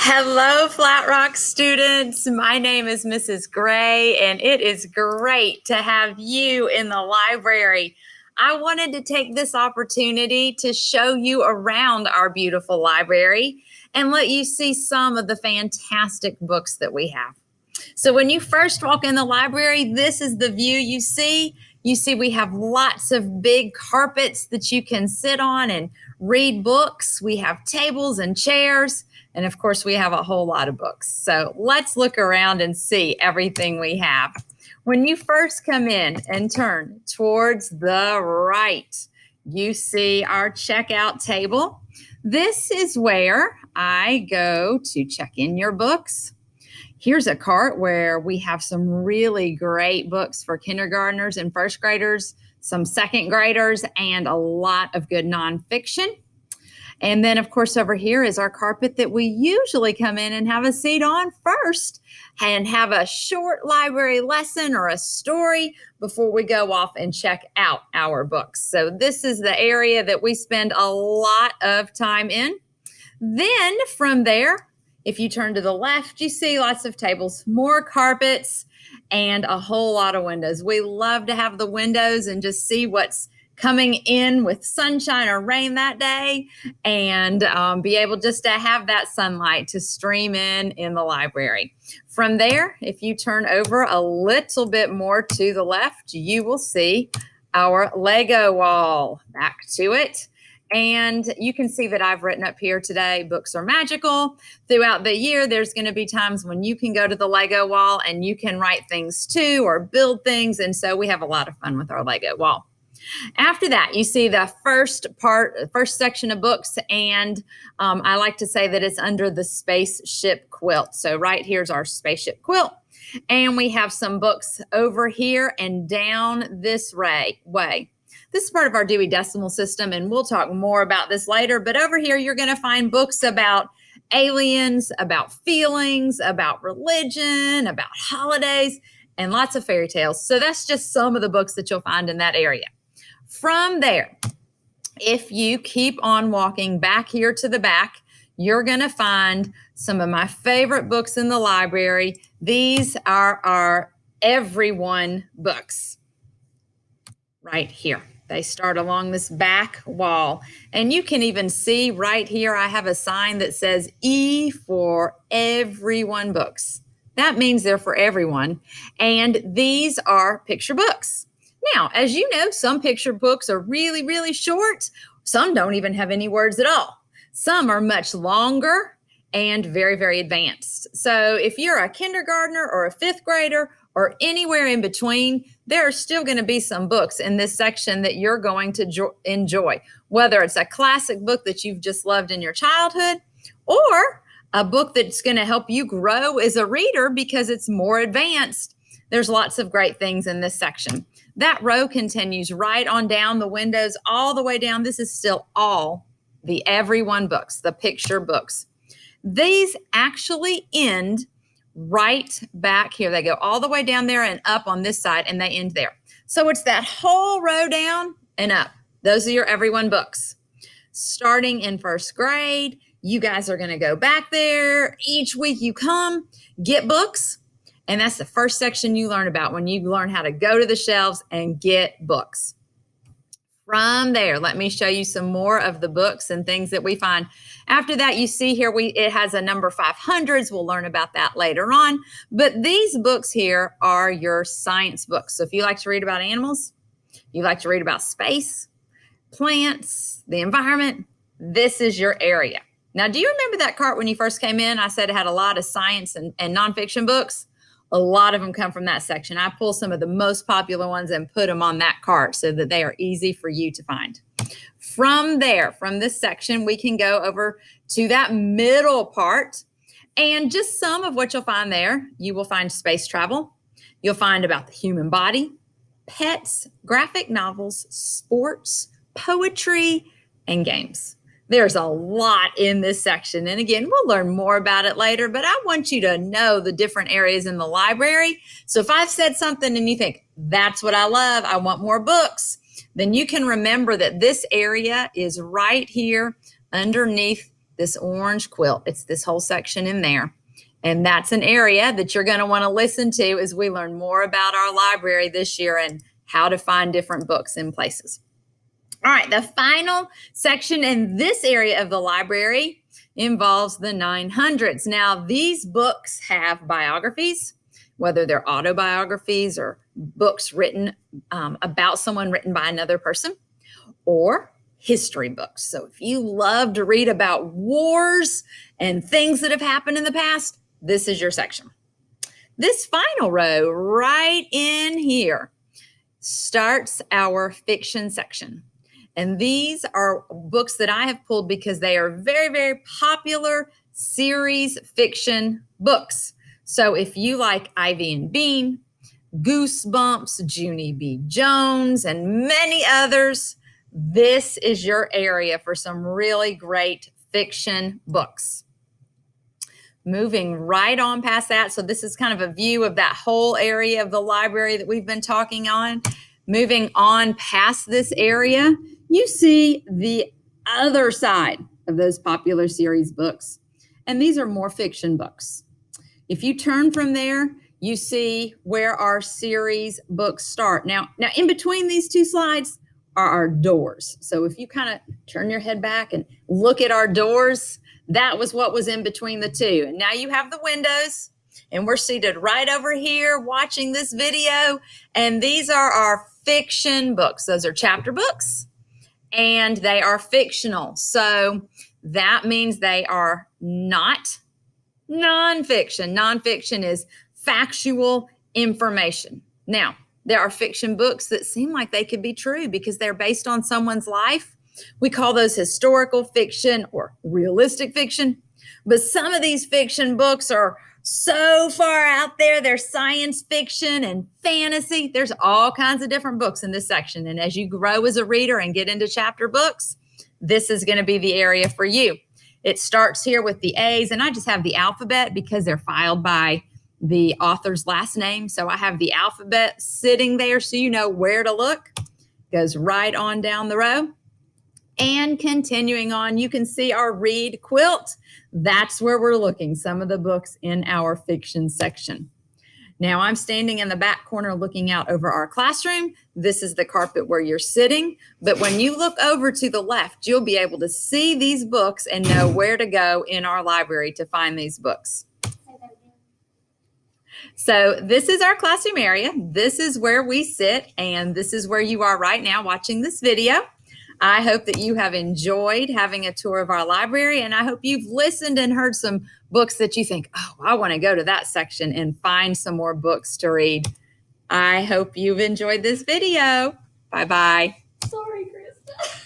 Hello, Flat Rock students. My name is Mrs. Gray, and it is great to have you in the library. I wanted to take this opportunity to show you around our beautiful library and let you see some of the fantastic books that we have. So when you first walk in the library, this is the view you see. You see we have lots of big carpets that you can sit on and read books. We have tables and chairs. And of course, we have a whole lot of books. So let's look around and see everything we have. When you first come in and turn towards the right, you see our checkout table. This is where I go to check in your books. Here's a cart where we have some really great books for kindergartners and first graders, some second graders, and a lot of good nonfiction. And then, of course, over here is our carpet that we usually come in and have a seat on first and have a short library lesson or a story before we go off and check out our books. So this is the area that we spend a lot of time in. Then from there, if you turn to the left, you see lots of tables, more carpets, and a whole lot of windows. We love to have the windows and just see what's coming in with sunshine or rain that day and be able just to have that sunlight to stream in the library. From there, if you turn over a little bit more to the left, you will see our Lego wall. Back to it. And you can see that I've written up here today, books are magical. Throughout the year, there's going to be times when you can go to the Lego wall and you can write things too or build things. And so we have a lot of fun with our Lego wall. After that, you see the first section of books, and I like to say that it's under the spaceship quilt. So right here's our spaceship quilt, and we have some books over here and down this way. This is part of our Dewey Decimal System, and we'll talk more about this later. But over here, you're going to find books about aliens, about feelings, about religion, about holidays, and lots of fairy tales. So that's just some of the books that you'll find in that area. From there, if you keep on walking back here to the back, you're going to find some of my favorite books in the library. These are our Everyone books right here. They start along this back wall. And you can even see right here, I have a sign that says E for Everyone books. That means they're for everyone. And these are picture books. Now, as you know, some picture books are really, really short. Some don't even have any words at all. Some are much longer and very, very advanced. So if you're a kindergartner or a fifth grader or anywhere in between, there are still going to be some books in this section that you're going to enjoy, whether it's a classic book that you've just loved in your childhood or a book that's going to help you grow as a reader because it's more advanced. There's lots of great things in this section. That row continues right on down the windows all the way down. This is still all the Everyone books, the picture books. These actually end right back here. They go all the way down there and up on this side, and they end there. So it's that whole row down and up. Those are your Everyone books. Starting in first grade, you guys are going to go back there. Each week you come, get books. And that's the first section you learn about when you learn how to go to the shelves and get books. From there, let me show you some more of the books and things that we find. After that, you see here, it has a number 500s. We'll learn about that later on. But these books here are your science books. So if you like to read about animals, you like to read about space, plants, the environment, this is your area. Now, do you remember that cart when you first came in? I said it had a lot of science and nonfiction books. A lot of them come from that section. I pull some of the most popular ones and put them on that cart so that they are easy for you to find. From there, from this section, we can go over to that middle part. And just some of what you'll find there, you will find space travel. You'll find about the human body, pets, graphic novels, sports, poetry, and games. There's a lot in this section. And again, we'll learn more about it later, but I want you to know the different areas in the library. So if I've said something and you think, that's what I love, I want more books, then you can remember that this area is right here underneath this orange quilt. It's this whole section in there. And that's an area that you're going to want to listen to as we learn more about our library this year and how to find different books in places. All right, the final section in this area of the library involves the 900s. Now, these books have biographies, whether they're autobiographies or books written about someone written by another person, or history books. So if you love to read about wars and things that have happened in the past, this is your section. This final row right in here starts our fiction section. And these are books that I have pulled because they are very, very popular series fiction books. So if you like Ivy and Bean, Goosebumps, Junie B. Jones, and many others, this is your area for some really great fiction books. Moving right on past that. So this is kind of a view of that whole area of the library that we've been talking on. Moving on past this area, you see the other side of those popular series books. And these are more fiction books. If you turn from there, you see where our series books start. Now in between these two slides are our doors. So if you kind of turn your head back and look at our doors, that was what was in between the two. And now you have the windows, and we're seated right over here watching this video. And these are our fiction books. Those are chapter books, and they are fictional. So that means they are not nonfiction. Nonfiction is factual information. Now, there are fiction books that seem like they could be true because they're based on someone's life. We call those historical fiction or realistic fiction. But some of these fiction books are so far out there. They're science fiction and fantasy. There's all kinds of different books in this section. And as you grow as a reader and get into chapter books, this is going to be the area for you. It starts here with the A's, and I just have the alphabet because they're filed by the author's last name. So I have the alphabet sitting there so you know where to look. Goes right on down the row. And continuing on, you can see our Read quilt. That's where we're looking, some of the books in our fiction section. Now I'm standing in the back corner looking out over our classroom. This is the carpet where you're sitting. But when you look over to the left, you'll be able to see these books and know where to go in our library to find these books. So this is our classroom area. This is where we sit, and this is where you are right now watching this video. I hope that you have enjoyed having a tour of our library, and I hope you've listened and heard some books that you think, oh, I want to go to that section and find some more books to read. I hope you've enjoyed this video. Bye-bye. Sorry, Krista.